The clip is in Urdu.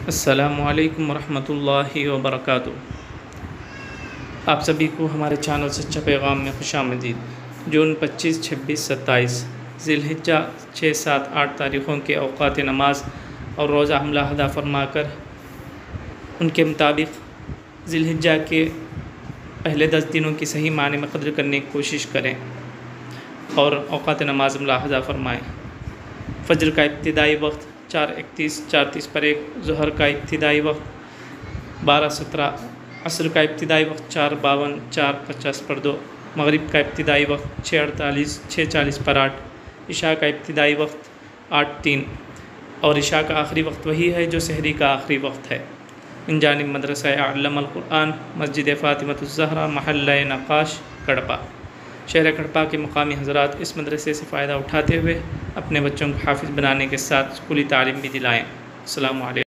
السلام علیکم ورحمۃ اللہ وبرکاتہ۔ آپ سبھی کو ہمارے چینل سے اچھا پیغام میں خوش آمدید۔ جون 25، 26، 27 ذی الحجہ 6، 7، 8 تاریخوں کے اوقات نماز اور روزہ ہم ملاحظہ فرما کر ان کے مطابق ذی الحجہ کے پہلے 10 دنوں کی صحیح معنی میں قدر کرنے کی کوشش کریں اور اوقات نماز ملاحظہ فرمائیں۔ فجر کا ابتدائی وقت 4:31، 4:30 پر 1، ظہر کا ابتدائی وقت 12:17، عصر کا ابتدائی وقت 4:52، 4:50 پر 2، مغرب کا ابتدائی وقت 6:48، 6:40 پر 8، عشاء کا ابتدائی وقت 8:03 اور عشاء کا آخری وقت وہی ہے جو سحری کا آخری وقت ہے۔ من جانب مدرسہ علم القرآن، مسجد فاطمۃ الزہرا، محلہ نقاش، کڑپا۔ شہر کڑپا کے مقامی حضرات اس مدرسے سے فائدہ اٹھاتے ہوئے اپنے بچوں کو حافظ بنانے کے ساتھ اسکولی تعلیم بھی دلائیں۔ السلام علیکم۔